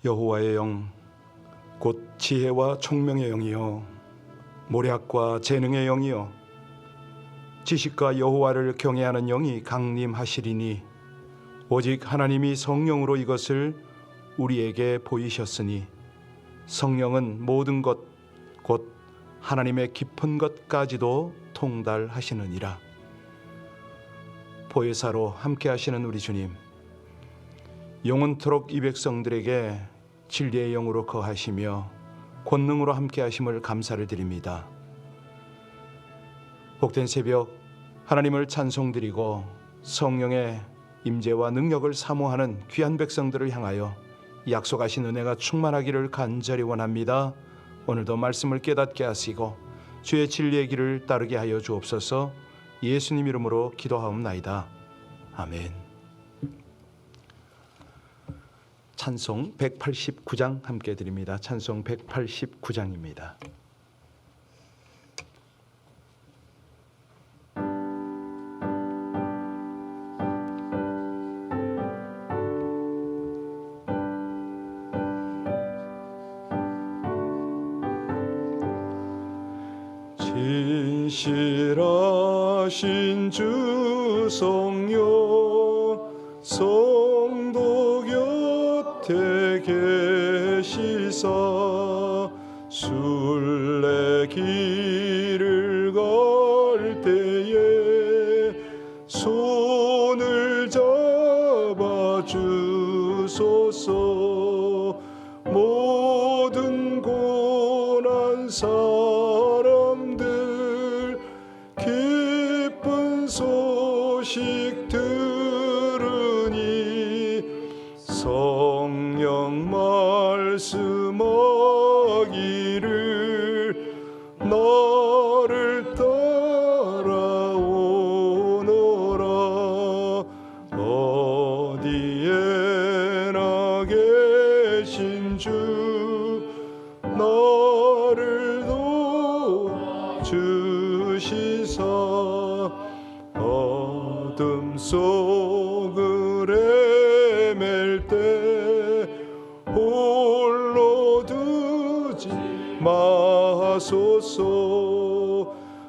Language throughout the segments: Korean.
여호와의 영 곧 지혜와 총명의 영이요 모략과 재능의 영이요 지식과 여호와를 경외하는 영이 강림하시리니 오직 하나님이 성령으로 이것을 우리에게 보이셨으니 성령은 모든 것 곧 하나님의 깊은 것까지도 통달하시느니라. 보혜사로 함께 하시는 우리 주님, 영원토록 이 백성들에게 진리의 영으로 거하시며 권능으로 함께 하심을 감사를 드립니다. 복된 새벽 하나님을 찬송드리고 성령의 임재와 능력을 사모하는 귀한 백성들을 향하여 약속하신 은혜가 충만하기를 간절히 원합니다. 오늘도 말씀을 깨닫게 하시고 주의 진리의 길을 따르게 하여 주옵소서. 예수님 이름으로 기도하옵나이다. 아멘. 찬송 189장 함께 드립니다. 찬송 189장입니다. 진실하신 주 성령 성도 곁에 계시사 순례 길을 갈 때에 손을 잡아 주소서. 모든 고난 사람들 기쁜 소식 들으니 성령 말씀하기를 나를 따라오너라. 어디에나 계신 주 나를 도와주시사 어둠 속을 헤맬 때 홀로 두지 마소서.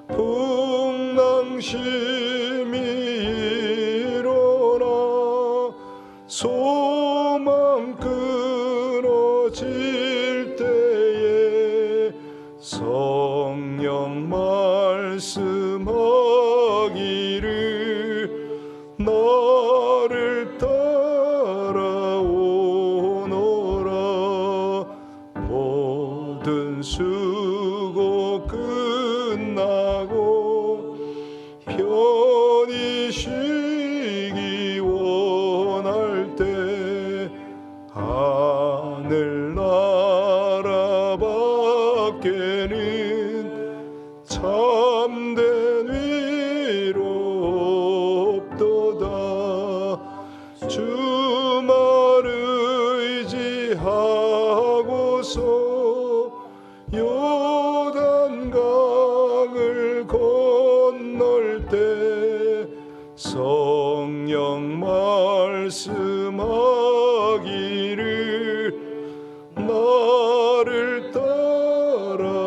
풍랑심이 일어나 소망 끊어질 때에 성령 말씀하기를 나를 따라오너라. 모든 수고 끝나고 편히 쉬기 원할 때 하늘나라 밖에는 참된 위로 없도다. 주만 의지하고서 요단강을 건널 때 성령 말씀하기를 나를 따라오너라.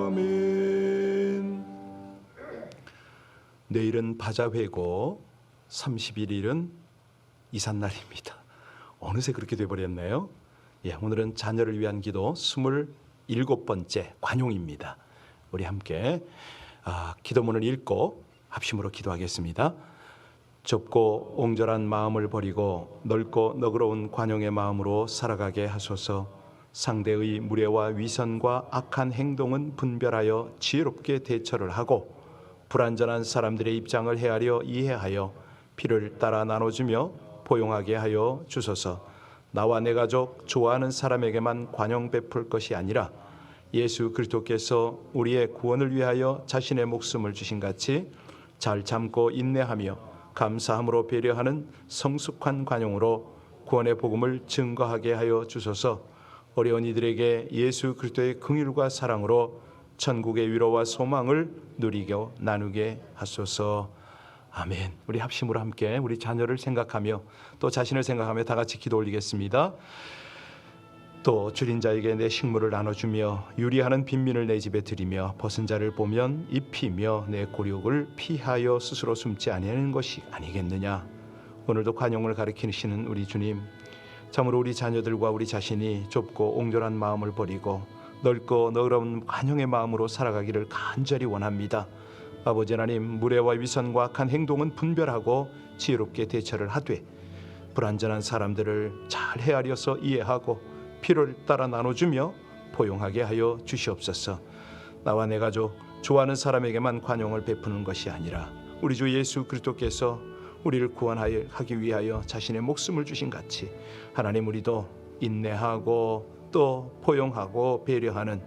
아멘. 내일은 바자회고 31일은 이삿날입니다. 어느새 그렇게 돼버렸네요. 오늘은 자녀를 위한 기도 27번째 관용입니다. 우리 함께 기도문을 읽고 합심으로 기도하겠습니다. 좁고 옹졸한 마음을 버리고 넓고 너그러운 관용의 마음으로 살아가게 하소서. 상대의 무례와 위선과 악한 행동은 분별하여 지혜롭게 대처를 하고 불완전한 사람들의 입장을 헤아려 이해하여 피를 따라 나눠주며 포용하게 하여 주소서. 나와 내 가족 좋아하는 사람에게만 관용 베풀 것이 아니라 예수 그리스도께서 우리의 구원을 위하여 자신의 목숨을 주신 같이 잘 참고 인내하며 감사함으로 배려하는 성숙한 관용으로 구원의 복음을 증거하게 하여 주소서. 어려운 이들에게 예수 그리스도의 긍휼과 사랑으로 천국의 위로와 소망을 누리고 나누게 하소서. 아멘. 우리 합심으로 함께 우리 자녀를 생각하며 또 자신을 생각하며 다 같이 기도 올리겠습니다. 또 줄인 자에게 내 식물을 나눠주며 유리하는 빈민을 내 집에 들이며 벗은 자를 보면 입히며 내 곤욕을 피하여 스스로 숨지 아니하는 것이 아니겠느냐. 오늘도 관용을 가리키시는 우리 주님, 참으로 우리 자녀들과 우리 자신이 좁고 옹졸한 마음을 버리고 넓고 너그러운 관용의 마음으로 살아가기를 간절히 원합니다. 아버지 하나님, 무례와 위선과 악한 행동은 분별하고 지혜롭게 대처를 하되 불완전한 사람들을 잘 헤아려서 이해하고 필요를 따라 나눠주며 포용하게 하여 주시옵소서. 나와 내 가족, 좋아하는 사람에게만 관용을 베푸는 것이 아니라 우리 주 예수 그리스도께서 우리를 구원하기 위하여 자신의 목숨을 주신 같이 하나님, 우리도 인내하고 또 포용하고 배려하는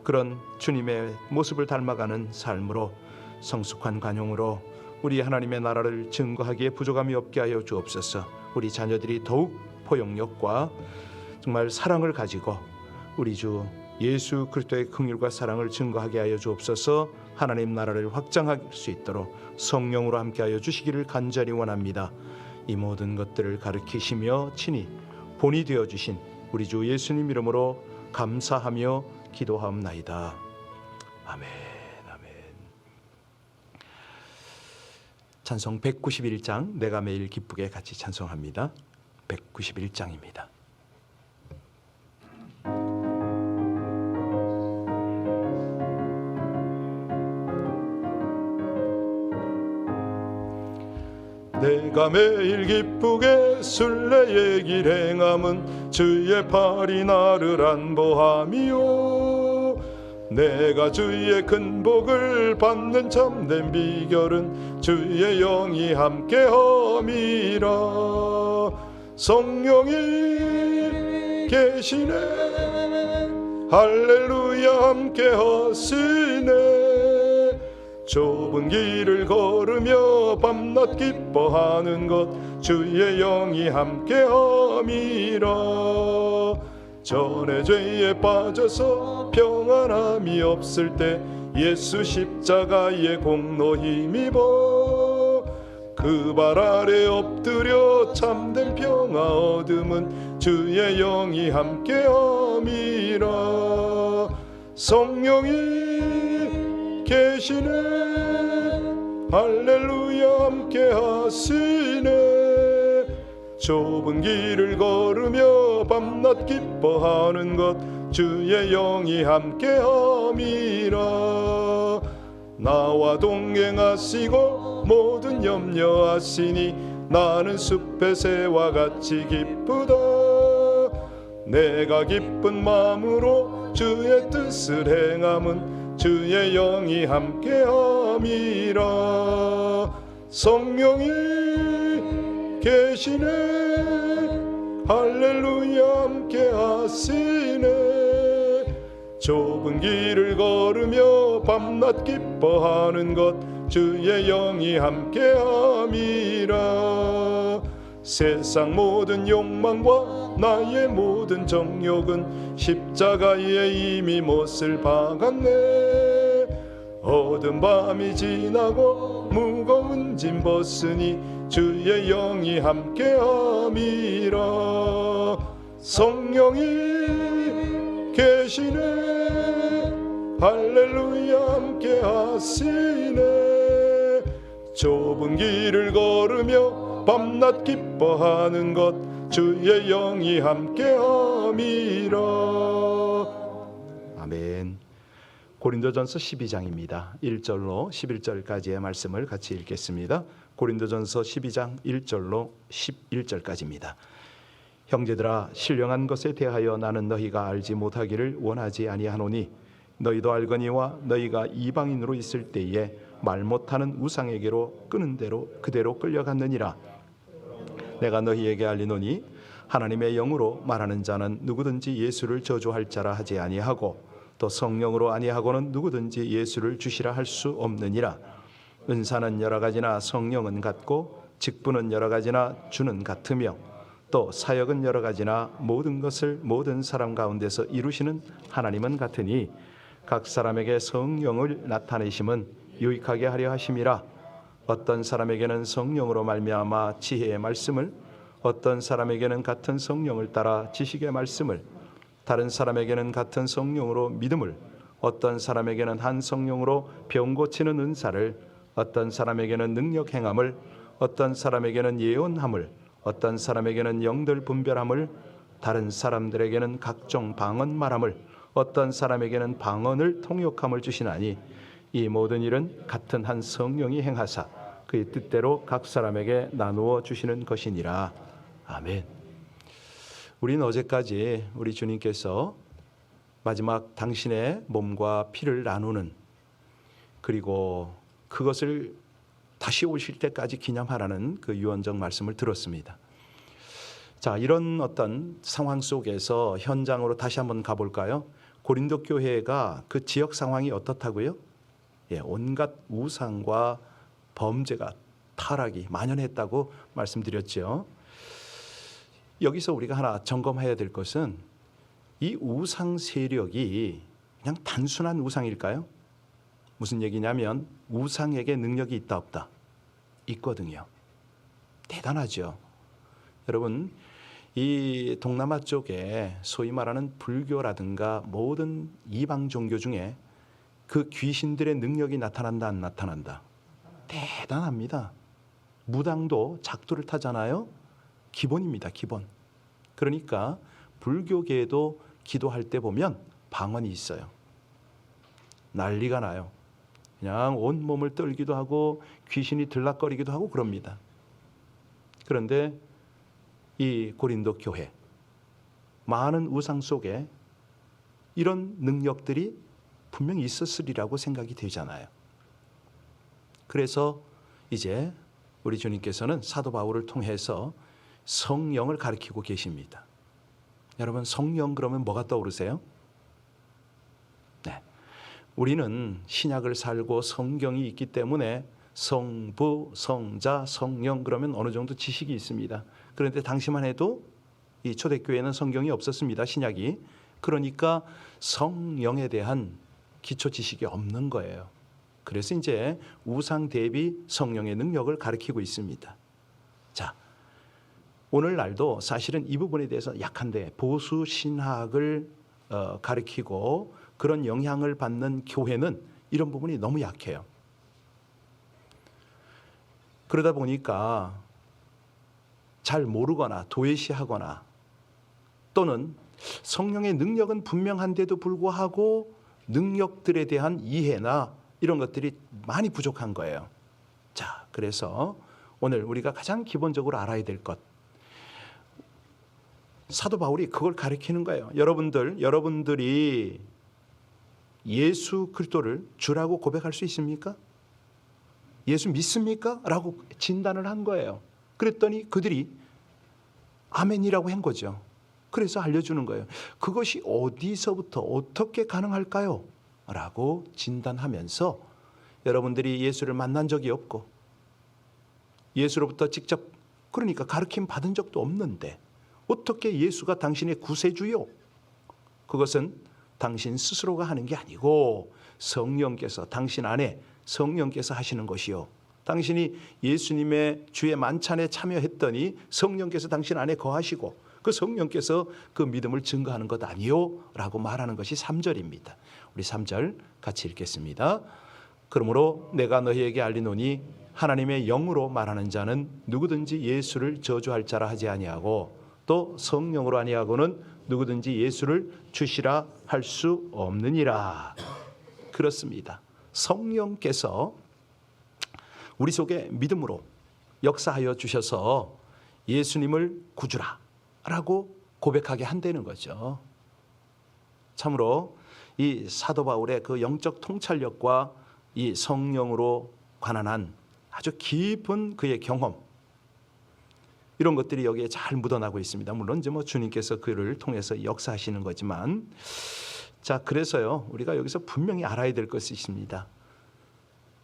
그런 주님의 모습을 닮아가는 삶으로 성숙한 관용으로 우리 하나님의 나라를 증거하기에 부족함이 없게 하여 주옵소서. 우리 자녀들이 더욱 포용력과 정말 사랑을 가지고 우리 주 예수 그리스도의 긍휼과 사랑을 증거하게 하여 주옵소서. 하나님 나라를 확장할 수 있도록 성령으로 함께하여 주시기를 간절히 원합니다. 이 모든 것들을 가르치시며 친히 본이 되어주신 우리 주 예수님 이름으로 감사하며 기도하옵나이다. 아멘. 아멘. 찬송 191장, 내가 매일 기쁘게 같이 찬송합니다. 191장입니다. 내가 매일 기쁘게 순례의 길 행함은 주의 팔이 나를 안보함이요. 내가 주의 큰 복을 받는 참된 비결은 주의 영이 함께함이라. 성령이 계시네, 할렐루야 함께하시네. 좁은 길을 걸으며 밤낮 기뻐하는 것 주의 영이 함께함이라. 전에 죄에 빠져서 평안함이 없을 때 예수 십자가의 공로 힘입어 그 발 아래 엎드려 참된 평화 얻음은 주의 영이 함께함이라. 성령이 계시네, 할렐루야 함께하시네. 좁은 길을 걸으며 밤낮 기뻐하는 것 주의 영이 함께함이라. 나와 동행하시고 모든 염려하시니 나는 숲의 새와 같이 기쁘다. 내가 기쁜 마음으로 주의 뜻을 행함은 주의 영이 함께함이라. 성령이 계시네, 할렐루야 함께하시네. 좁은 길을 걸으며 밤낮 기뻐하는 것 주의 영이 함께함이라. 세상 모든 욕망과 나의 모든 정욕은 십자가에 이미 못을 박았네. 어두운 밤이 지나고 무거운 짐 벗으니 주의 영이 함께함이라. 성령이 계시네, 할렐루야 함께하시네. 좁은 길을 걸으며 밤낮 기뻐하는 것 주의 영이 함께함이라. 아멘. 고린도전서 12장입니다. 1절로 11절까지의 말씀을 같이 읽겠습니다. 고린도전서 12장 1절로 11절까지입니다. 형제들아, 신령한 것에 대하여 나는 너희가 알지 못하기를 원하지 아니하노니 너희도 알거니와 너희가 이방인으로 있을 때에 말 못하는 우상에게로 끄는 대로 그대로 끌려갔느니라. 내가 너희에게 알리노니 하나님의 영으로 말하는 자는 누구든지 예수를 저주할 자라 하지 아니하고 또 성령으로 아니하고는 누구든지 예수를 주시라 할 수 없느니라. 은사는 여러 가지나 성령은 같고 직분은 여러 가지나 주는 같으며 또 사역은 여러 가지나 모든 것을 모든 사람 가운데서 이루시는 하나님은 같으니 각 사람에게 성령을 나타내심은 유익하게 하려 하심이라. 어떤 사람에게는 성령으로 말미암아 지혜의 말씀을, 어떤 사람에게는 같은 성령을 따라 지식의 말씀을, 다른 사람에게는 같은 성령으로 믿음을, 어떤 사람에게는 한 성령으로 병 고치는 은사를, 어떤 사람에게는 능력 행함을, 어떤 사람에게는 예언함을, 어떤 사람에게는 영들 분별함을, 다른 사람들에게는 각종 방언 말함을, 어떤 사람에게는 방언을 통역함을 주시나니 이 모든 일은 같은 한 성령이 행하사 그의 뜻대로 각 사람에게 나누어 주시는 것이니라. 아멘. 우리는 어제까지 우리 주님께서 마지막 당신의 몸과 피를 나누는, 그리고 그것을 다시 오실 때까지 기념하라는 그 유언적 말씀을 들었습니다. 자, 이런 어떤 상황 속에서 현장으로 다시 한번 가볼까요? 고린도 교회가 그 지역 상황이 어떻다고요? 온갖 우상과 범죄가 타락이 만연했다고 말씀드렸죠. 여기서 우리가 하나 점검해야 될 것은 이 우상 세력이 그냥 단순한 우상일까요? 무슨 얘기냐면 우상에게 능력이 있다 없다? 있거든요. 대단하죠. 여러분, 이 동남아 쪽에 소위 말하는 불교라든가 모든 이방 종교 중에 그 귀신들의 능력이 나타난다 안 나타난다? 대단합니다. 무당도 작두를 타잖아요. 기본입니다. 기본. 그러니까 불교계에도 기도할 때 보면 방언이 있어요. 난리가 나요. 그냥 온 몸을 떨기도 하고 귀신이 들락거리기도 하고 그럽니다. 그런데 이 고린도 교회, 많은 우상 속에 이런 능력들이 분명히 있었으리라고 생각이 되잖아요. 그래서 이제 우리 주님께서는 사도 바울을 통해서 성령을 가르치고 계십니다. 여러분, 성령 그러면 뭐가 떠오르세요? 네, 우리는 신약을 살고 성경이 있기 때문에 성부, 성자, 성령 그러면 어느 정도 지식이 있습니다. 그런데 당시만 해도 이 초대교회는 성경이 없었습니다. 신약이. 그러니까 성령에 대한 기초 지식이 없는 거예요. 그래서 이제 우상 대비 성령의 능력을 가리키고 있습니다. 자, 오늘날도 사실은 이 부분에 대해서 약한데 보수 신학을 가리키고 그런 영향을 받는 교회는 이런 부분이 너무 약해요. 그러다 보니까 잘 모르거나 도외시하거나 또는 성령의 능력은 분명한데도 불구하고 능력들에 대한 이해나 이런 것들이 많이 부족한 거예요. 자, 그래서 오늘 우리가 가장 기본적으로 알아야 될 것, 사도 바울이 그걸 가르치는 거예요. 여러분들이 예수 그리스도를 주라고 고백할 수 있습니까? 예수 믿습니까? 라고 진단을 한 거예요. 그랬더니 그들이 아멘이라고 한 거죠. 그래서 알려주는 거예요. 그것이 어디서부터 어떻게 가능할까요? 라고 진단하면서 여러분들이 예수를 만난 적이 없고 예수로부터 직접 그러니까 가르침 받은 적도 없는데 어떻게 예수가 당신의 구세주요? 그것은 당신 스스로가 하는 게 아니고 성령께서 당신 안에 성령께서 하시는 것이요. 당신이 예수님의 주의 만찬에 참여했더니 성령께서 당신 안에 거하시고 그 성령께서 그 믿음을 증거하는 것 아니요? 라고 말하는 것이 3절입니다. 우리 3절 같이 읽겠습니다. 그러므로 내가 너희에게 알리노니 하나님의 영으로 말하는 자는 누구든지 예수를 저주할 자라 하지 아니하고 또 성령으로 아니하고는 누구든지 예수를 주시라 할 수 없느니라. 그렇습니다. 성령께서 우리 속에 믿음으로 역사하여 주셔서 예수님을 구주라 라고 고백하게 한다는 거죠. 참으로 이 사도 바울의 그 영적 통찰력과 이 성령으로 관한한 아주 깊은 그의 경험, 이런 것들이 여기에 잘 묻어나고 있습니다. 물론 이제 주님께서 그를 통해서 역사하시는 거지만, 자, 그래서요 우리가 여기서 분명히 알아야 될 것이 있습니다.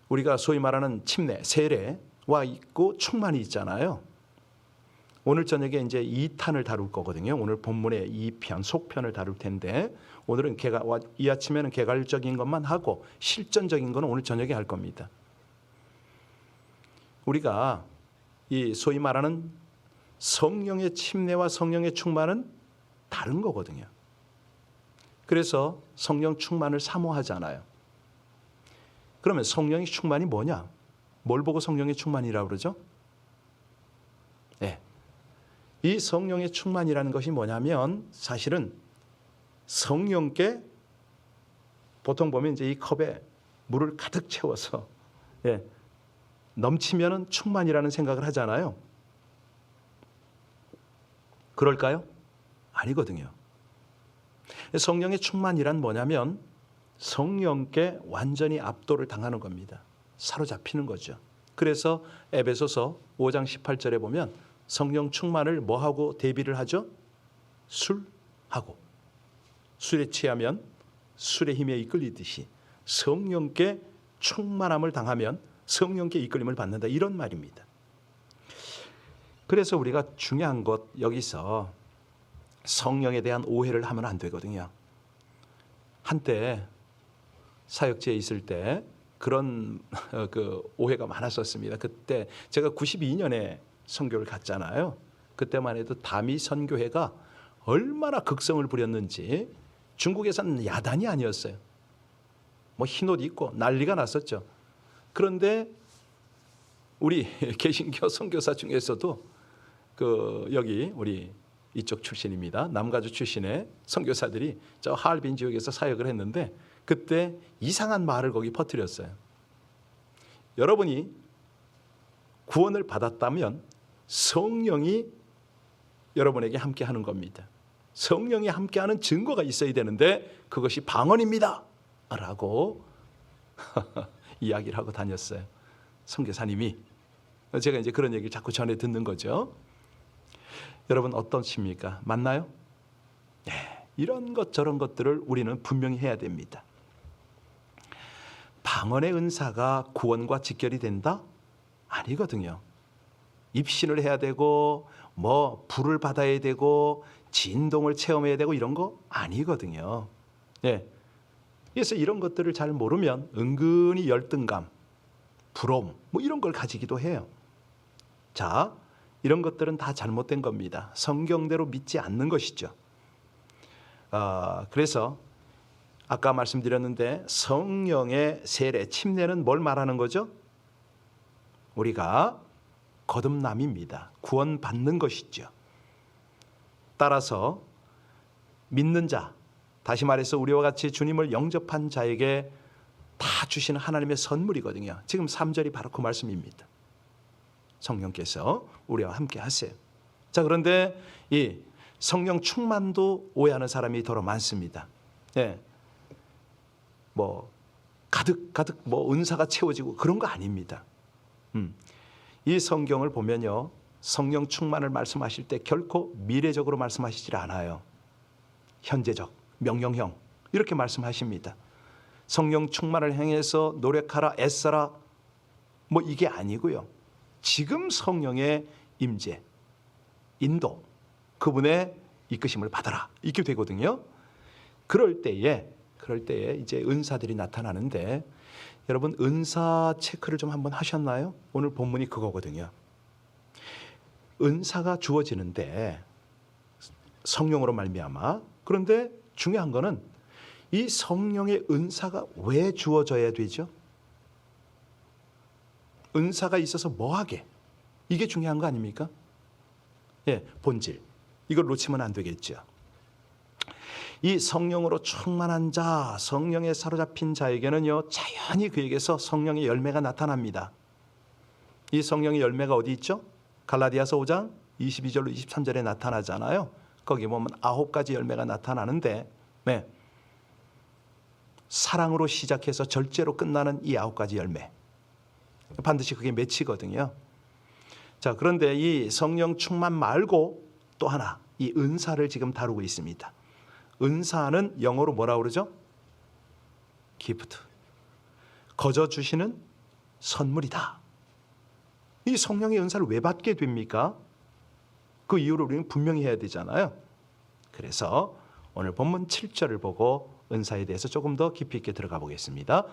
우리가 소위 말하는 침례, 세례와 있고 충만이 있잖아요. 오늘 저녁에 이제 2탄을 다룰 거거든요. 오늘 본문의 2편, 속편을 다룰 텐데 오늘은 이 아침에는 개괄적인 것만 하고 실전적인 건 오늘 저녁에 할 겁니다. 우리가 이 소위 말하는 성령의 침례와 성령의 충만은 다른 거거든요. 그래서 성령 충만을 사모하잖아요. 그러면 성령의 충만이 뭐냐? 뭘 보고 성령의 충만이라고 그러죠? 네. 이 성령의 충만이라는 것이 뭐냐면 사실은 성령께 보통 보면 이제 이 컵에 물을 가득 채워서 넘치면은 충만이라는 생각을 하잖아요. 그럴까요? 아니거든요. 성령의 충만이란 뭐냐면 성령께 완전히 압도를 당하는 겁니다. 사로잡히는 거죠. 그래서 에베소서 5장 18절에 보면 성령 충만을 뭐하고 대비를 하죠? 술하고. 술에 취하면 술의 힘에 이끌리듯이 성령께 충만함을 당하면 성령께 이끌림을 받는다, 이런 말입니다. 그래서 우리가 중요한 것, 여기서 성령에 대한 오해를 하면 안 되거든요. 한때 사역지에 있을 때 그런 그 오해가 많았었습니다. 그때 제가 92년에 선교를 갔잖아요. 그때만 해도 다미 선교회가 얼마나 극성을 부렸는지, 중국에서는 야단이 아니었어요. 뭐 흰옷 입고 난리가 났었죠. 그런데 우리 개신교 선교사 중에서도 그 여기 우리 이쪽 출신입니다. 남가주 출신의 선교사들이 저 하얼빈 지역에서 사역을 했는데 그때 이상한 말을 거기 퍼뜨렸어요. 여러분이 구원을 받았다면 성령이 여러분에게 함께하는 겁니다. 성령이 함께하는 증거가 있어야 되는데 그것이 방언입니다 라고 이야기를 하고 다녔어요. 선교사님이. 제가 이제 그런 얘기를 자꾸 전해 듣는 거죠. 여러분 어떠십니까? 맞나요? 네, 이런 것 저런 것들을 우리는 분명히 해야 됩니다. 방언의 은사가 구원과 직결이 된다? 아니거든요. 입신을 해야 되고 뭐 불을 받아야 되고 진동을 체험해야 되고 이런 거 아니거든요. 네. 그래서 이런 것들을 잘 모르면 은근히 열등감, 부러움 뭐 이런 걸 가지기도 해요. 자, 이런 것들은 다 잘못된 겁니다. 성경대로 믿지 않는 것이죠. 그래서 아까 말씀드렸는데 성령의 세례, 침례는 뭘 말하는 거죠? 우리가 거듭남입니다. 구원받는 것이죠. 따라서 믿는 자, 다시 말해서 우리와 같이 주님을 영접한 자에게 다 주시는 하나님의 선물이거든요. 지금 3절이 바로 그 말씀입니다. 성령께서 우리와 함께 하세요. 자, 그런데 이 성령 충만도 오해하는 사람이 더러 많습니다. 예. 뭐 가득 뭐 은사가 채워지고 그런 거 아닙니다. 이 성경을 보면요, 성령 충만을 말씀하실 때 결코 미래적으로 말씀하시질 않아요. 현재적, 명령형 이렇게 말씀하십니다. 성령 충만을 향해서 노력하라, 애써라 뭐 이게 아니고요. 지금 성령의 임재, 인도, 그분의 이끄심을 받아라 이렇게 되거든요. 그럴 때에 이제 은사들이 나타나는데 여러분 은사 체크를 좀 한번 하셨나요? 오늘 본문이 그거거든요. 은사가 주어지는데 성령으로 말미암아. 그런데 중요한 거는 이 성령의 은사가 왜 주어져야 되죠? 은사가 있어서 뭐하게? 이게 중요한 거 아닙니까? 예, 본질. 이걸 놓치면 안 되겠죠. 이 성령으로 충만한 자, 성령에 사로잡힌 자에게는요, 자연히 그에게서 성령의 열매가 나타납니다. 이 성령의 열매가 어디 있죠? 갈라디아서 5장 22절로 23절에 나타나잖아요. 거기 보면 9가지 열매가 나타나는데, 네, 사랑으로 시작해서 절제로 끝나는 이 9가지 열매, 반드시 그게 맺히거든요. 자, 그런데 이 성령 충만 말고 또 하나, 이 은사를 지금 다루고 있습니다. 은사는 영어로 뭐라고 그러죠? 기프트. 거저 주시는 선물이다. 이 성령의 은사를 왜 받게 됩니까? 그 이유를 우리는 분명히 해야 되잖아요. 그래서 오늘 본문 7절을 보고 은사에 대해서 조금 더 깊이 있게 들어가 보겠습니다.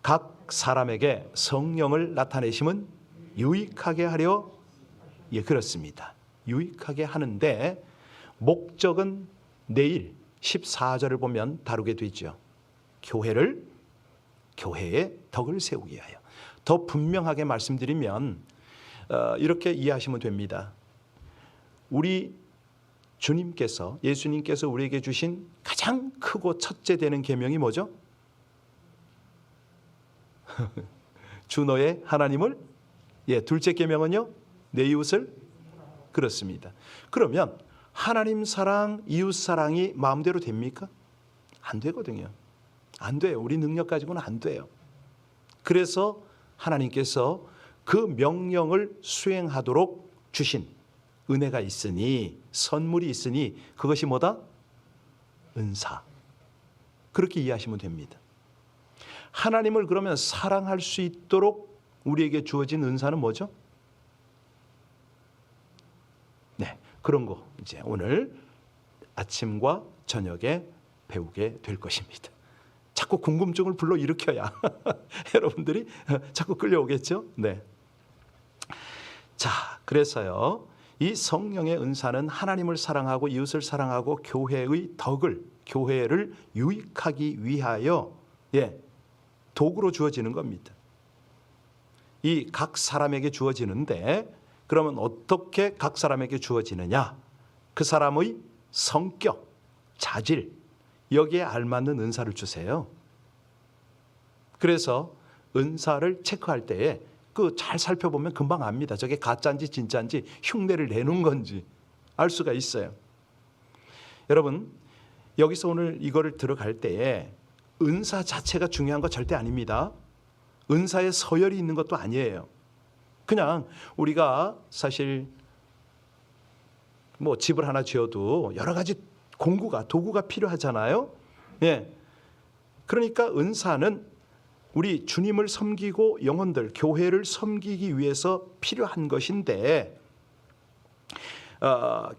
각 사람에게 성령을 나타내심은 유익하게 하려, 예, 그렇습니다. 유익하게 하는데 목적은 내일 14절을 보면 다루게 되죠. 교회의 덕을 세우기 위하여. 더 분명하게 말씀드리면 이렇게 이해하시면 됩니다. 우리 주님께서, 예수님께서 우리에게 주신 가장 크고 첫째 되는 계명이 뭐죠? 주 너의 하나님을, 예, 둘째 계명은요, 내 이웃을. 그렇습니다. 그러면 하나님 사랑, 이웃 사랑이 마음대로 됩니까? 안 되거든요. 안 돼요. 우리 능력 가지고는 안 돼요. 그래서 하나님께서 그 명령을 수행하도록 주신 은혜가 있으니, 선물이 있으니, 그것이 뭐다? 은사. 그렇게 이해하시면 됩니다. 하나님을 그러면 사랑할 수 있도록 우리에게 주어진 은사는 뭐죠? 네, 그런 거 이제 오늘 아침과 저녁에 배우게 될 것입니다. 자꾸 궁금증을 불러일으켜야 여러분들이 자꾸 끌려오겠죠? 네. 자, 그래서요, 이 성령의 은사는 하나님을 사랑하고 이웃을 사랑하고 교회의 덕을, 교회를 유익하기 위하여, 예, 도구로 주어지는 겁니다. 이 각 사람에게 주어지는데, 그러면 어떻게 각 사람에게 주어지느냐? 그 사람의 성격, 자질, 여기에 알맞는 은사를 주세요. 그래서 은사를 체크할 때에 그 잘 살펴보면 금방 압니다. 저게 가짜인지 진짜인지, 흉내를 내는 건지 알 수가 있어요. 여러분, 여기서 오늘 이거를 들어갈 때에 은사 자체가 중요한 거 절대 아닙니다. 은사에 서열이 있는 것도 아니에요. 그냥 우리가 사실 뭐 집을 하나 지어도 여러 가지 도구가 필요하잖아요. 예. 그러니까 은사는 우리 주님을 섬기고 영혼들, 교회를 섬기기 위해서 필요한 것인데,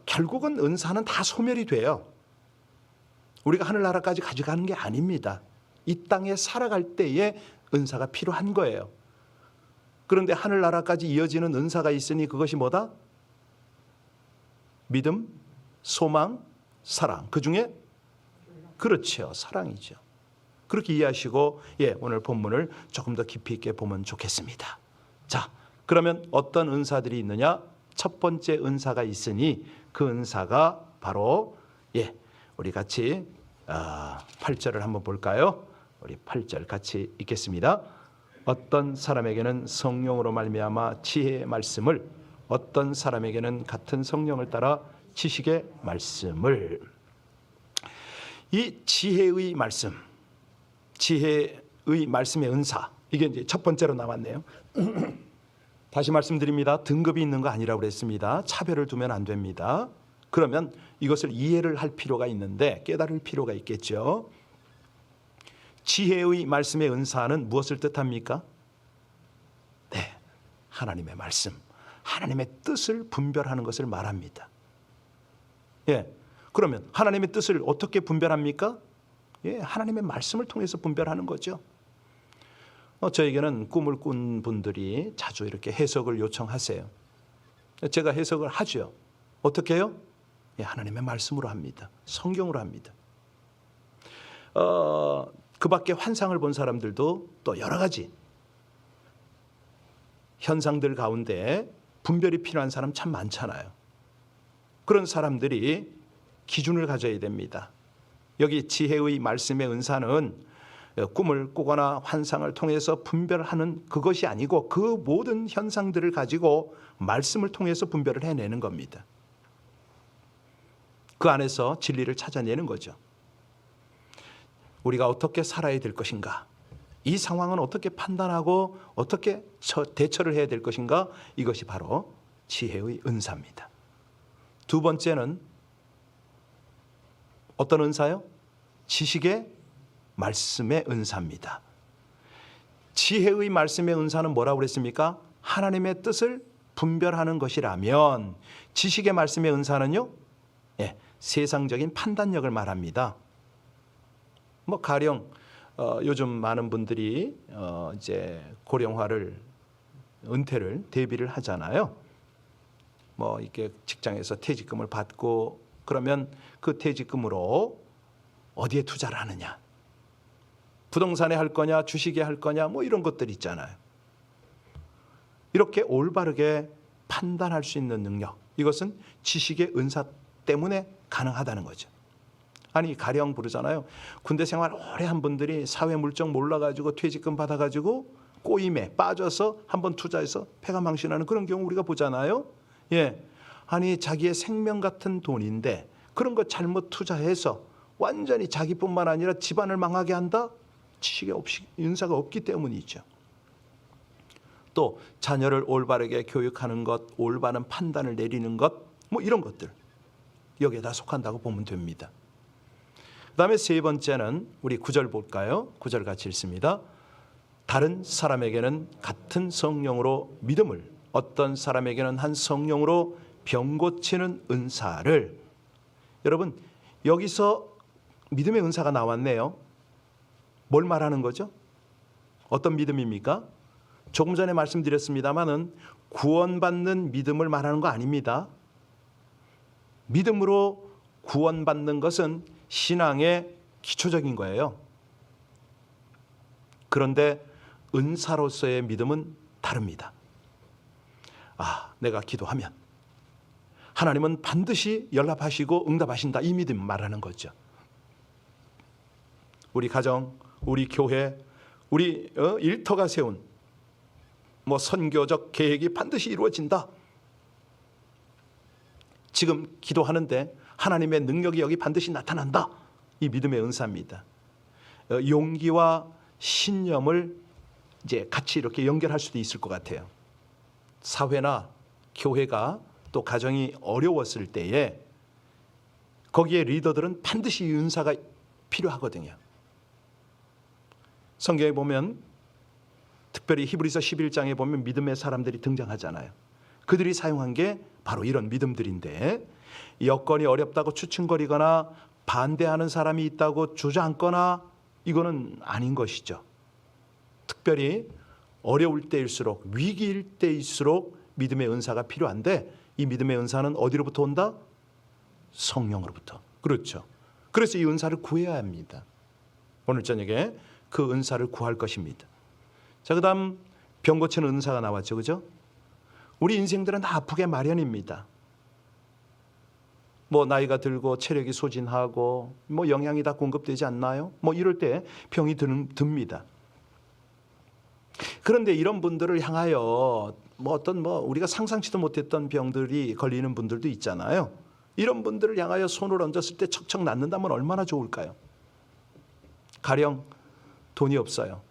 결국은 은사는 다 소멸이 돼요. 우리가 하늘나라까지 가져가는 게 아닙니다. 이 땅에 살아갈 때에 은사가 필요한 거예요. 그런데 하늘나라까지 이어지는 은사가 있으니 그것이 뭐다? 믿음, 소망, 사랑. 그 중에 그렇죠, 사랑이죠. 그렇게 이해하시고, 예, 오늘 본문을 조금 더 깊이 있게 보면 좋겠습니다. 자, 그러면 어떤 은사들이 있느냐? 첫 번째 은사가 있으니 그 은사가 바로, 예, 우리 같이 8절을 한번 볼까요? 우리 8절 같이 읽겠습니다. 어떤 사람에게는 성령으로 말미암아 지혜의 말씀을, 어떤 사람에게는 같은 성령을 따라 지식의 말씀을. 이 지혜의 말씀, 지혜의 말씀의 은사, 이게 이제 첫 번째로 나왔네요. 다시 말씀드립니다. 등급이 있는 거 아니라고 그랬습니다. 차별을 두면 안 됩니다. 그러면 이것을 이해를 할 필요가 있는데, 깨달을 필요가 있겠죠. 지혜의 말씀의 은사는 무엇을 뜻합니까? 네, 하나님의 말씀, 하나님의 뜻을 분별하는 것을 말합니다. 예, 그러면 하나님의 뜻을 어떻게 분별합니까? 예, 하나님의 말씀을 통해서 분별하는 거죠. 저에게는 꿈을 꾼 분들이 자주 이렇게 해석을 요청하세요. 제가 해석을 하죠. 어떻게 해요? 예, 하나님의 말씀으로 합니다. 성경으로 합니다. 그 밖에 환상을 본 사람들도 또 여러 가지 현상들 가운데 분별이 필요한 사람 참 많잖아요. 그런 사람들이 기준을 가져야 됩니다. 여기 지혜의 말씀의 은사는 꿈을 꾸거나 환상을 통해서 분별하는 그것이 아니고, 그 모든 현상들을 가지고 말씀을 통해서 분별을 해내는 겁니다. 그 안에서 진리를 찾아내는 거죠. 우리가 어떻게 살아야 될 것인가, 이 상황은 어떻게 판단하고 어떻게 대처를 해야 될 것인가, 이것이 바로 지혜의 은사입니다. 두 번째는 어떤 은사요? 지식의 말씀의 은사입니다. 지혜의 말씀의 은사는 뭐라고 그랬습니까? 하나님의 뜻을 분별하는 것이라면, 지식의 말씀의 은사는요, 예, 세상적인 판단력을 말합니다. 뭐 가령 요즘 많은 분들이 이제 고령화를 은퇴를 대비를 하잖아요. 뭐 이렇게 직장에서 퇴직금을 받고 그러면 그 퇴직금으로 어디에 투자를 하느냐, 부동산에 할 거냐, 주식에 할 거냐, 뭐 이런 것들 있잖아요. 이렇게 올바르게 판단할 수 있는 능력, 이것은 지식의 은사 때문에 가능하다는 거죠. 아니 가령 부르잖아요. 군대 생활 오래 한 분들이 사회 물정 몰라가지고 퇴직금 받아가지고 꼬임에 빠져서 한번 투자해서 패가 망신하는 그런 경우 우리가 보잖아요. 예, 아니 자기의 생명 같은 돈인데 그런 거 잘못 투자해서 완전히 자기뿐만 아니라 집안을 망하게 한다? 지식의 은사가 없기 때문이죠. 또 자녀를 올바르게 교육하는 것, 올바른 판단을 내리는 것, 뭐 이런 것들 여기에 다 속한다고 보면 됩니다. 그다음에 세 번째는 우리 9절 볼까요? 9절 같이 읽습니다. 다른 사람에게는 같은 성령으로 믿음을, 어떤 사람에게는 한 성령으로 병 고치는 은사를. 여러분 여기서 믿음의 은사가 나왔네요. 뭘 말하는 거죠? 어떤 믿음입니까? 조금 전에 말씀드렸습니다마는 구원받는 믿음을 말하는 거 아닙니다. 믿음으로 구원받는 것은 신앙의 기초적인 거예요. 그런데 은사로서의 믿음은 다릅니다. 아, 내가 기도하면 하나님은 반드시 연락하시고 응답하신다, 이 믿음 말하는 거죠. 우리 가정, 우리 교회, 우리 일터가 세운 뭐 선교적 계획이 반드시 이루어진다. 지금 기도하는데 하나님의 능력이 여기 반드시 나타난다. 이 믿음의 은사입니다. 용기와 신념을 이제 같이 이렇게 연결할 수도 있을 것 같아요. 사회나 교회가 또 가정이 어려웠을 때에 거기에 리더들은 반드시 이 은사가 필요하거든요. 성경에 보면 특별히 히브리서 11장에 보면 믿음의 사람들이 등장하잖아요. 그들이 사용한 게 바로 이런 믿음들인데, 여건이 어렵다고 추측거리거나 반대하는 사람이 있다고 주저앉거나 이거는 아닌 것이죠. 특별히 어려울 때일수록, 위기일 때일수록 믿음의 은사가 필요한데, 이 믿음의 은사는 어디로부터 온다? 성령으로부터. 그렇죠. 그래서 이 은사를 구해야 합니다. 오늘 저녁에 그 은사를 구할 것입니다. 자, 그다음 병 고치는 은사가 나왔죠, 그죠? 우리 인생들은 다 아프게 마련입니다. 뭐 나이가 들고 체력이 소진하고 뭐 영양이 다 공급되지 않나요? 뭐 이럴 때 병이 듭니다. 그런데 이런 분들을 향하여 뭐 어떤 뭐 우리가 상상치도 못했던 병들이 걸리는 분들도 있잖아요. 이런 분들을 향하여 손을 얹었을 때 척척 낫는다면 얼마나 좋을까요? 가령 돈이 없어요.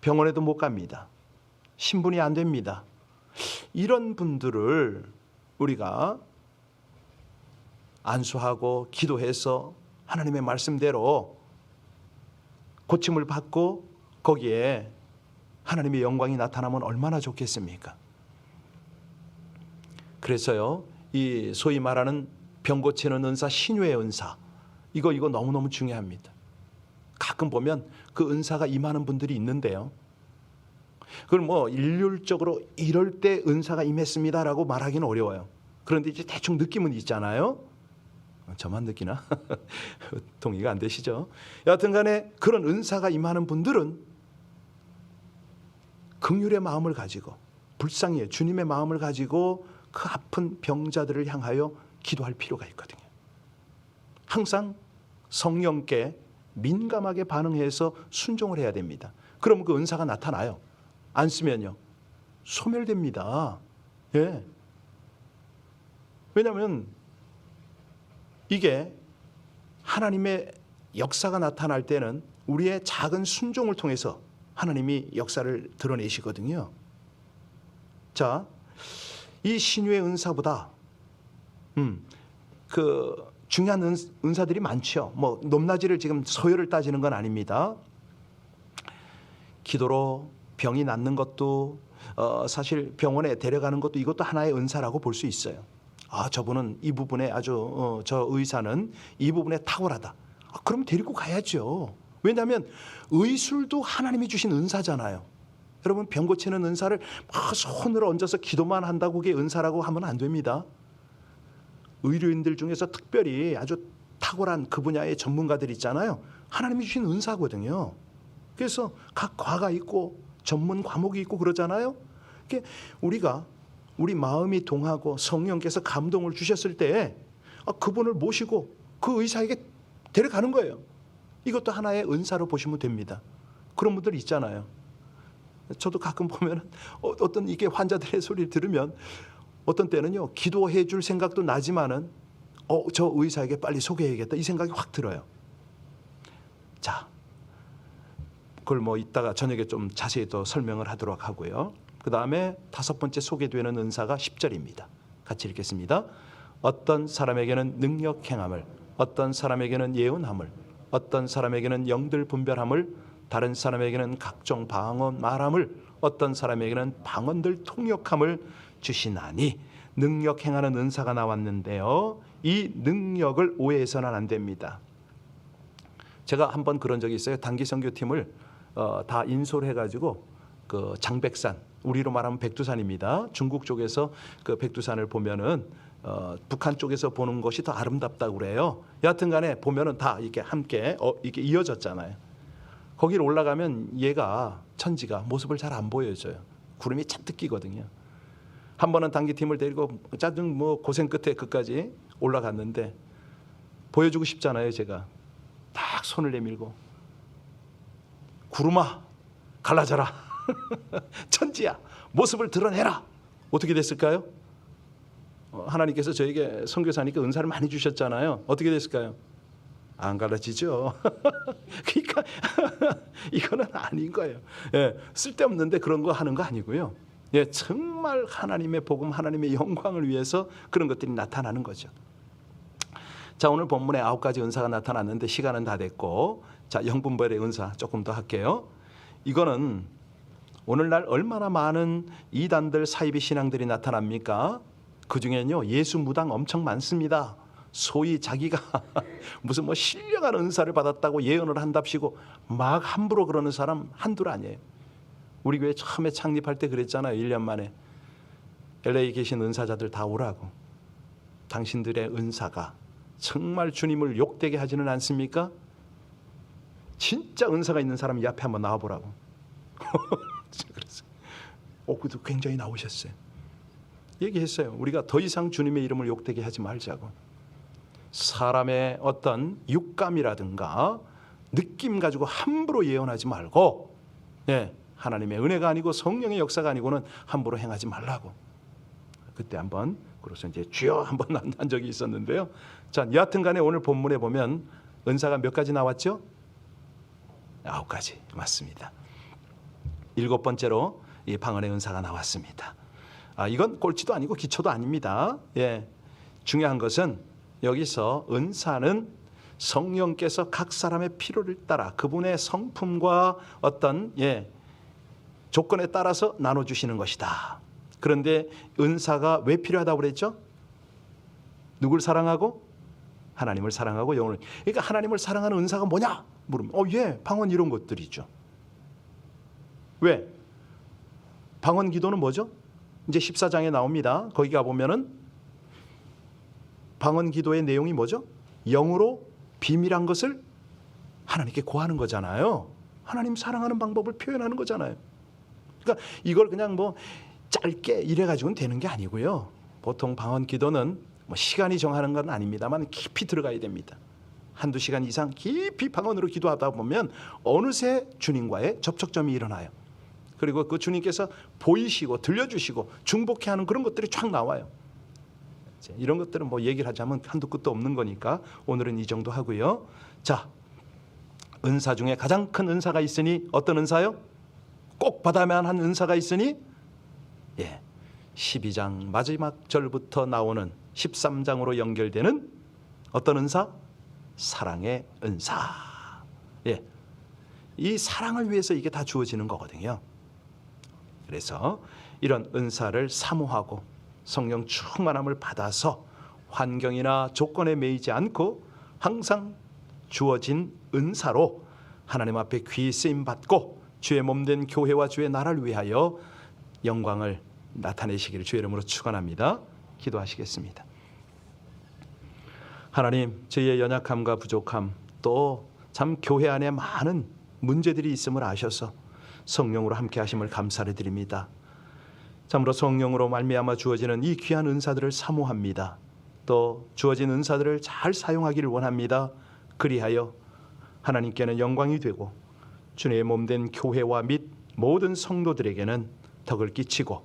병원에도 못 갑니다. 신분이 안 됩니다. 이런 분들을 우리가 안수하고 기도해서 하나님의 말씀대로 고침을 받고 거기에 하나님의 영광이 나타나면 얼마나 좋겠습니까? 그래서요, 이 소위 말하는 병 고치는 은사, 신유의 은사, 이거 너무너무 중요합니다. 가끔 보면 그 은사가 임하는 분들이 있는데요, 그걸 뭐 일률적으로 이럴 때 은사가 임했습니다라고 말하기는 어려워요. 그런데 이제 대충 느낌은 있잖아요. 저만 느끼나? 동의가 안 되시죠? 여하튼 간에 그런 은사가 임하는 분들은 긍휼의 마음을 가지고, 불쌍히 주님의 마음을 가지고 그 아픈 병자들을 향하여 기도할 필요가 있거든요. 항상 성령께 민감하게 반응해서 순종을 해야 됩니다. 그럼 그 은사가 나타나요. 안 쓰면요, 소멸됩니다. 예. 왜냐하면 이게 하나님의 역사가 나타날 때는 우리의 작은 순종을 통해서 하나님이 역사를 드러내시거든요. 자, 이 신유의 은사보다 그 중요한 은사들이 많죠. 뭐 높낮이를 지금 서열을 따지는 건 아닙니다. 기도로 병이 낫는 것도 사실 병원에 데려가는 것도 이것도 하나의 은사라고 볼 수 있어요. 아, 저분은 이 부분에 아주 저 의사는 이 부분에 탁월하다. 그럼 데리고 가야죠. 왜냐하면 의술도 하나님이 주신 은사잖아요. 여러분 병 고치는 은사를 막 손으로 얹어서 기도만 한다고 그게 은사라고 하면 안 됩니다. 의료인들 중에서 특별히 아주 탁월한 그 분야의 전문가들 있잖아요. 하나님이 주신 은사거든요. 그래서 각 과가 있고 전문 과목이 있고 그러잖아요. 우리가 우리 마음이 동하고 성령께서 감동을 주셨을 때 그분을 모시고 그 의사에게 데려가는 거예요. 이것도 하나의 은사로 보시면 됩니다. 그런 분들 있잖아요. 저도 가끔 보면 어떤 이게 환자들의 소리를 들으면 어떤 때는요 기도해 줄 생각도 나지만은 저 의사에게 빨리 소개해야겠다 이 생각이 확 들어요. 자, 그걸 뭐 이따가 저녁에 좀 자세히 또 설명을 하도록 하고요. 그 다음에 5번째 소개되는 은사가 10절입니다. 같이 읽겠습니다. 어떤 사람에게는 능력 행함을, 어떤 사람에게는 예언함을, 어떤 사람에게는 영들 분별함을, 다른 사람에게는 각종 방언 말함을, 어떤 사람에게는 방언들 통역함을 주시나니. 능력 행하는 은사가 나왔는데요. 이 능력을 오해해서는 안 됩니다. 제가 한번 그런 적이 있어요. 단기 선교팀을 다 인솔 해가지고 그 장백산, 우리로 말하면 백두산입니다. 중국 쪽에서 그 백두산을 보면은 북한 쪽에서 보는 것이 더 아름답다고 그래요. 여하튼간에 보면은 다 이렇게 함께 이렇게 이어졌잖아요. 거기를 올라가면 얘가 천지가 모습을 잘 안 보여줘요. 구름이 잔뜩 끼거든요. 한 번은 단기팀을 데리고 짜증 뭐 고생 끝에 그까지 올라갔는데 보여주고 싶잖아요. 제가 딱 손을 내밀고 구름아 갈라져라. 천지야 모습을 드러내라. 어떻게 됐을까요? 하나님께서 저에게 선교사니까 은사를 많이 주셨잖아요. 어떻게 됐을까요? 안 갈라지죠. 그러니까 이거는 아닌 거예요. 예, 쓸데없는데 그런 거 하는 거 아니고요. 예, 정말 하나님의 복음, 하나님의 영광을 위해서 그런 것들이 나타나는 거죠. 자, 오늘 본문에 9가지 은사가 나타났는데 시간은 다 됐고, 자, 영분별의 은사 조금 더 할게요. 이거는 오늘날 얼마나 많은 이단들, 사이비 신앙들이 나타납니까? 그 중에는요 예수 무당 엄청 많습니다. 소위 자기가 무슨 뭐 신령한 은사를 받았다고 예언을 한답시고 막 함부로 그러는 사람 한둘 아니에요. 우리 교회 처음에 창립할 때 그랬잖아요. 1년 만에 LA에 계신 은사자들 다 오라고. 당신들의 은사가 정말 주님을 욕되게 하지는 않습니까? 진짜 은사가 있는 사람 이 앞에 한번 나와보라고. 그래서 그도 굉장히 나오셨어요. 얘기했어요. 우리가 더 이상 주님의 이름을 욕되게 하지 말자고. 사람의 어떤 육감이라든가 느낌 가지고 함부로 예언하지 말고, 예, 하나님의 은혜가 아니고 성령의 역사가 아니고는 함부로 행하지 말라고. 그때 한번 그래서 이제 주여 한번 한 적이 있었는데요. 자, 여하튼간에 오늘 본문에 보면 은사가 몇 가지 나왔죠? 9가지 맞습니다. 7번째로 이 방언의 은사가 나왔습니다. 이건 꼴찌도 아니고 기초도 아닙니다. 예, 중요한 것은 여기서 은사는 성령께서 각 사람의 필요를 따라 그분의 성품과 어떤 조건에 따라서 나눠주시는 것이다. 그런데 은사가 왜 필요하다고 그랬죠? 누굴 사랑하고? 하나님을 사랑하고 영혼을. 그러니까 하나님을 사랑하는 은사가 뭐냐? 물으면 방언 이런 것들이죠. 왜? 방언 기도는 뭐죠? 이제 14장에 나옵니다. 거기 가보면은 방언 기도의 내용이 뭐죠? 영으로 비밀한 것을 하나님께 고하는 거잖아요. 하나님 사랑하는 방법을 표현하는 거잖아요. 그러니까 이걸 그냥 뭐 짧게 이래가지고는 되는 게 아니고요. 보통 방언 기도는 뭐 시간이 정하는 건 아닙니다만 깊이 들어가야 됩니다. 1-2시간 이상 깊이 방언으로 기도하다 보면 어느새 주님과의 접촉점이 일어나요. 그리고 그 주님께서 보이시고 들려주시고 중복해 하는 그런 것들이 쫙 나와요. 이런 것들은 뭐 얘기를 하자면 한도 끝도 없는 거니까 오늘은 이 정도 하고요. 자, 은사 중에 가장 큰 은사가 있으니 어떤 은사요? 꼭 받아야만 한 은사가 있으니 12장 마지막 절부터 나오는 13장으로 연결되는 어떤 은사? 사랑의 은사. 이 사랑을 위해서 이게 다 주어지는 거거든요. 그래서 이런 은사를 사모하고 성령 충만함을 받아서 환경이나 조건에 매이지 않고 항상 주어진 은사로 하나님 앞에 귀히 쓰임 받고 주의 몸된 교회와 주의 나라를 위하여 영광을 나타내시기를 주의 이름으로 축원합니다. 기도하시겠습니다. 하나님, 저희의 연약함과 부족함, 또 참 교회 안에 많은 문제들이 있음을 아셔서 성령으로 함께 하심을 감사를 드립니다. 참으로 성령으로 말미암아 주어지는 이 귀한 은사들을 사모합니다. 또 주어진 은사들을 잘 사용하기를 원합니다. 그리하여 하나님께는 영광이 되고 주님의 몸된 교회와 및 모든 성도들에게는 덕을 끼치고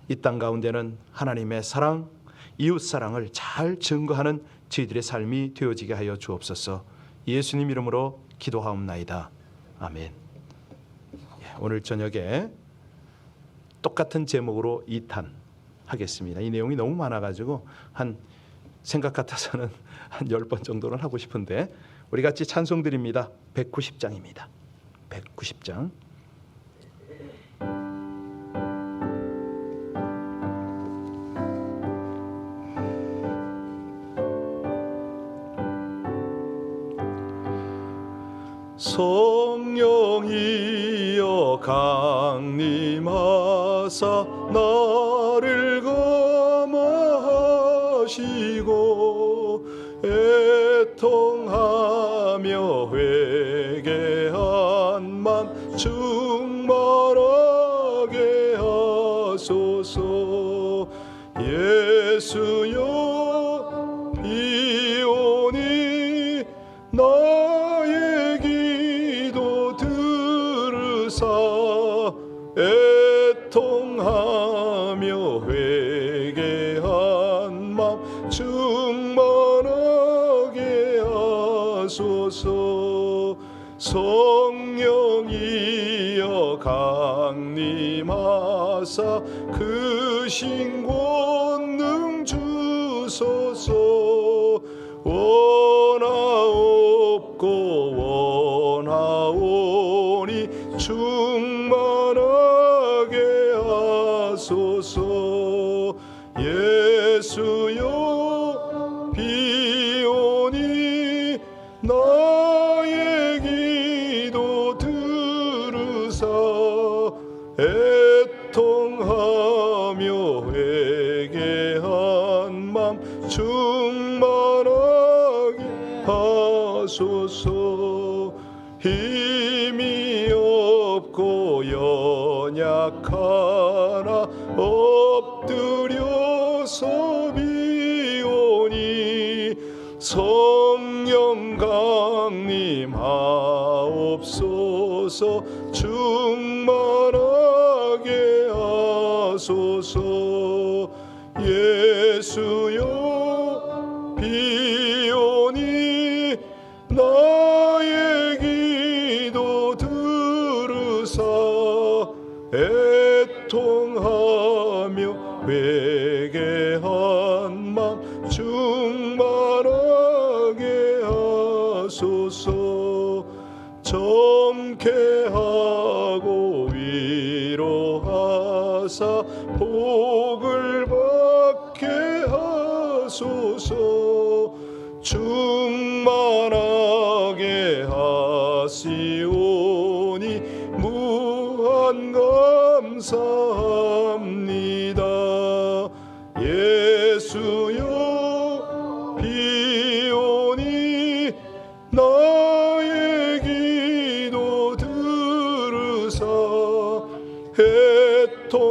이 땅 가운데는 하나님의 사랑, 이웃 사랑을 잘 증거하는 저희들의 삶이 되어지게 하여 주옵소서. 예수님 이름으로 기도하옵나이다. 아멘. 오늘 저녁에 똑같은 제목으로 2탄 하겠습니다. 이 내용이 너무 많아가지고 생각 같아서는 한 10번 정도는 하고 싶은데 우리 같이 찬송 드립니다. 190장입니다. 190장. 성령이여 강림하사 나를 감화하시고 애통하며 회개한 맘 충만하게 하소서. 예수여 비오니 나의 기도 들으사 애통하며 회개한 맘 충만하게 하소서. 성령이여 강림하사 그 신권능 주소서. 원하옵고 원하오니 충만하게 하소서. 예수여 비오니 나의 기도 들으사 애통하며 회개한 맘 충만하게 하소서. 힘이 없고 연약하나 엎드려서 비오니 성령 강림하옵소서. 충만하게 하소서. 예수여 비오니 나의 기도 들으사 애통하며 회개한 맘 충만하게 하소서. 정케하고 위로하사 복을 받게 하소서. 충만하게 하시오니 무한 감사합니다. 예수여 비오니 나의 기도 들으사 애통하며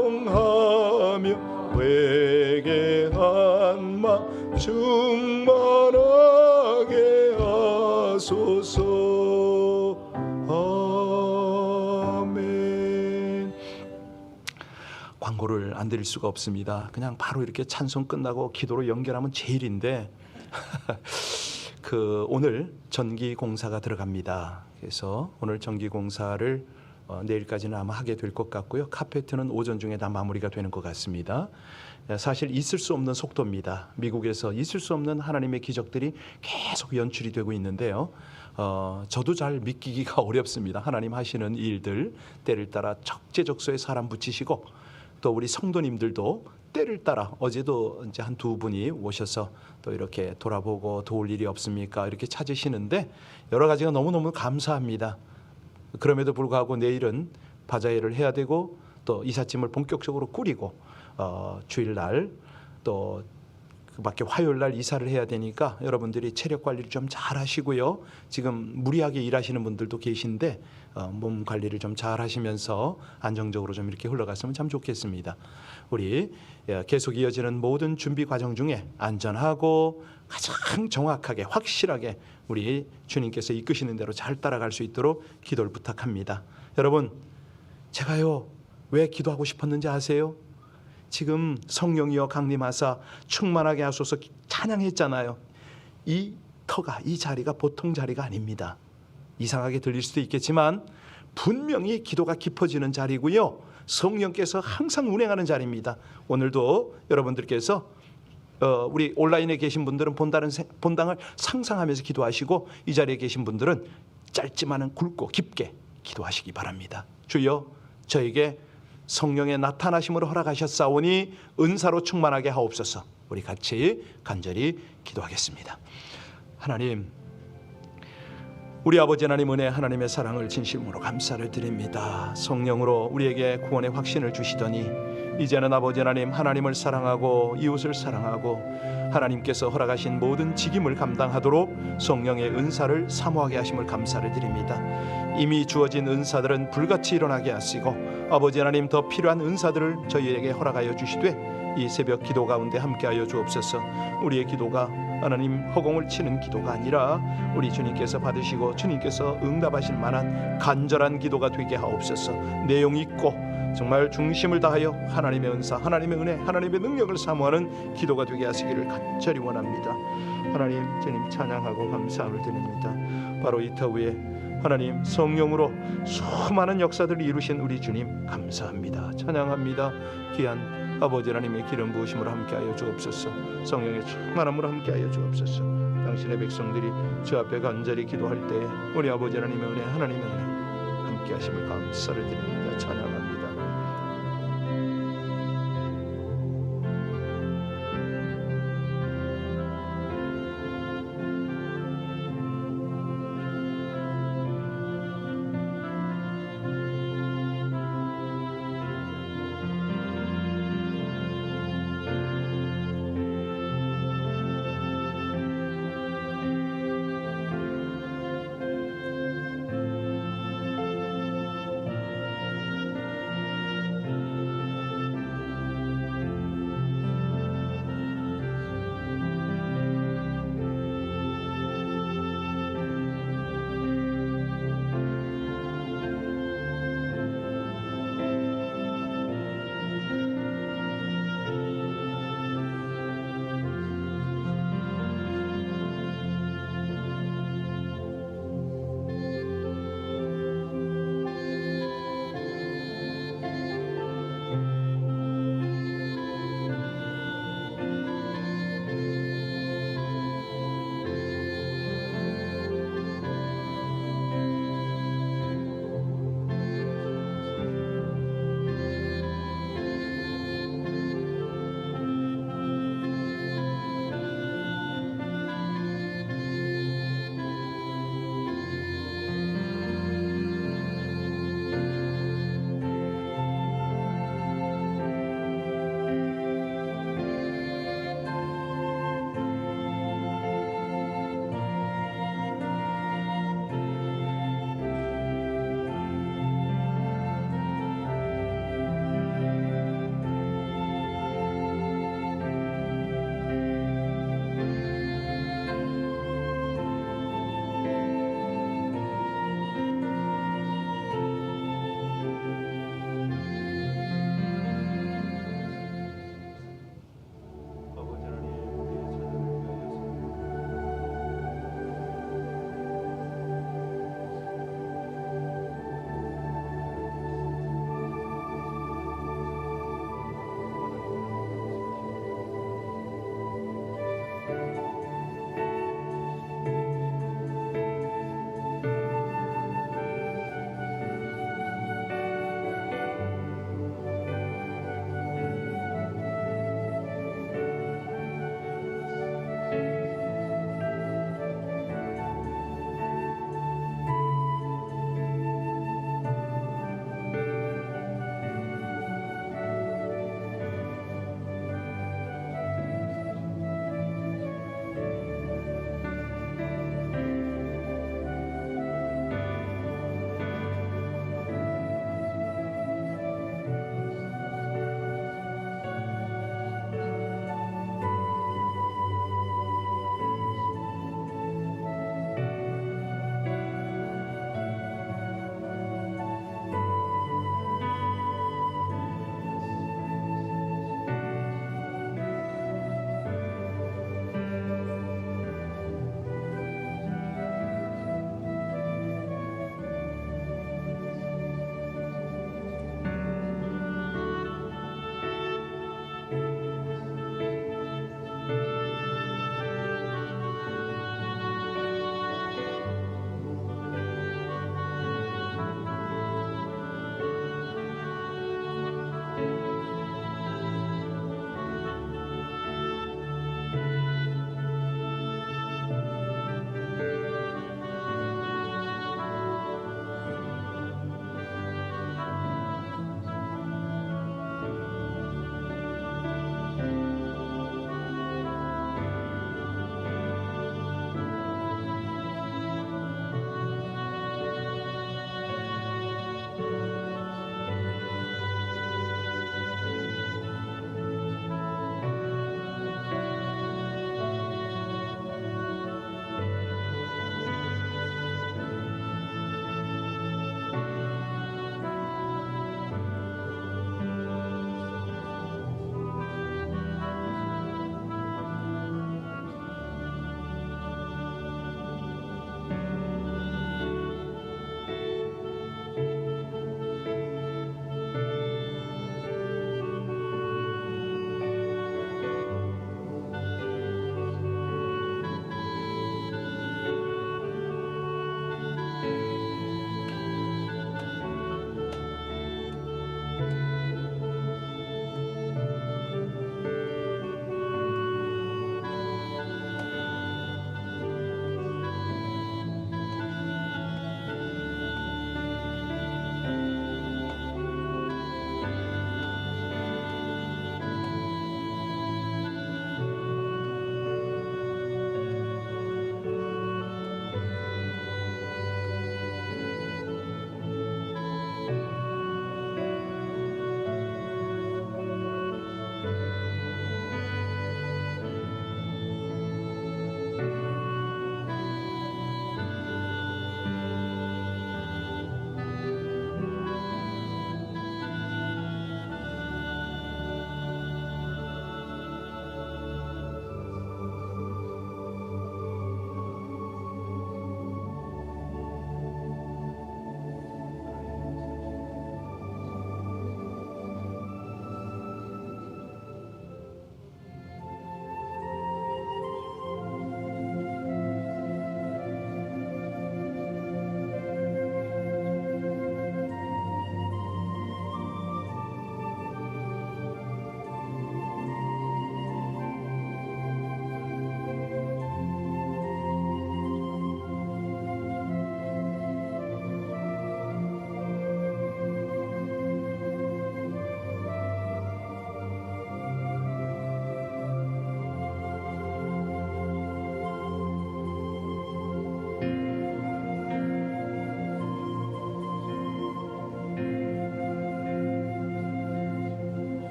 회개한 맘 충만하게 하소서. 아멘. 광고를 안 드릴 수가 없습니다. 그냥 바로 이렇게 찬송 끝나고 기도로 연결하면 제일인데 오늘 전기 공사가 들어갑니다. 그래서 오늘 전기 공사를 내일까지는 아마 하게 될 것 같고요. 카페트는 오전 중에 다 마무리가 되는 것 같습니다. 사실 있을 수 없는 속도입니다. 미국에서 있을 수 없는 하나님의 기적들이 계속 연출이 되고 있는데요. 저도 잘 믿기기가 어렵습니다. 하나님 하시는 일들 때를 따라 적재적소에 사람 붙이시고 또 우리 성도님들도 때를 따라 어제도 이제 한 두 분이 오셔서 또 이렇게 돌아보고 도울 일이 없습니까? 이렇게 찾으시는데 여러 가지가 너무너무 감사합니다. 그럼에도 불구하고 내일은 바자회를 해야 되고 또 이삿짐을 본격적으로 꾸리고 주일날 또 그밖에 화요일날 이사를 해야 되니까 여러분들이 체력 관리를 좀 잘 하시고요. 지금 무리하게 일하시는 분들도 계신데 몸 관리를 좀 잘 하시면서 안정적으로 좀 이렇게 흘러갔으면 참 좋겠습니다. 우리 계속 이어지는 모든 준비 과정 중에 안전하고 가장 정확하게 확실하게 우리 주님께서 이끄시는 대로 잘 따라갈 수 있도록 기도를 부탁합니다. 여러분, 제가요 왜 기도하고 싶었는지 아세요? 지금 성령이여 강림하사 충만하게 하소서 찬양했잖아요. 이 터가, 이 자리가 보통 자리가 아닙니다. 이상하게 들릴 수도 있겠지만 분명히 기도가 깊어지는 자리고요. 성령께서 항상 운행하는 자리입니다. 오늘도 여러분들께서 우리 온라인에 계신 분들은 본당을 상상하면서 기도하시고 이 자리에 계신 분들은 짧지만은 굵고 깊게 기도하시기 바랍니다. 주여, 저에게 성령의 나타나심으로 허락하셨사오니 은사로 충만하게 하옵소서. 우리 같이 간절히 기도하겠습니다. 하나님, 우리 아버지 하나님 은혜, 하나님의 사랑을 진심으로 감사를 드립니다. 성령으로 우리에게 구원의 확신을 주시더니 이제는 아버지 하나님, 하나님을 사랑하고 이웃을 사랑하고 하나님께서 허락하신 모든 직임을 감당하도록 성령의 은사를 사모하게 하심을 감사를 드립니다. 이미 주어진 은사들은 불같이 일어나게 하시고 아버지 하나님, 더 필요한 은사들을 저희에게 허락하여 주시되 이 새벽 기도 가운데 함께하여 주옵소서. 우리의 기도가 하나님 허공을 치는 기도가 아니라 우리 주님께서 받으시고 주님께서 응답하실 만한 간절한 기도가 되게 하옵소서. 내용 있고 정말 중심을 다하여 하나님의 은사, 하나님의 은혜, 하나님의 능력을 사모하는 기도가 되게 하시기를 간절히 원합니다. 하나님, 주님 찬양하고 감사함을 드립니다. 바로 이터 후에 하나님 성령으로 수많은 역사들을 이루신 우리 주님 감사합니다. 찬양합니다. 귀한 아버지 하나님의 기름 부으심으로 함께하여 주옵소서. 성령의 충만함으로 함께하여 주옵소서. 당신의 백성들이 주 앞에 간절히 기도할 때에 우리 아버지 하나님의 은혜, 하나님의 은혜 함께하심을 감사를 드립니다. 찬양합니다.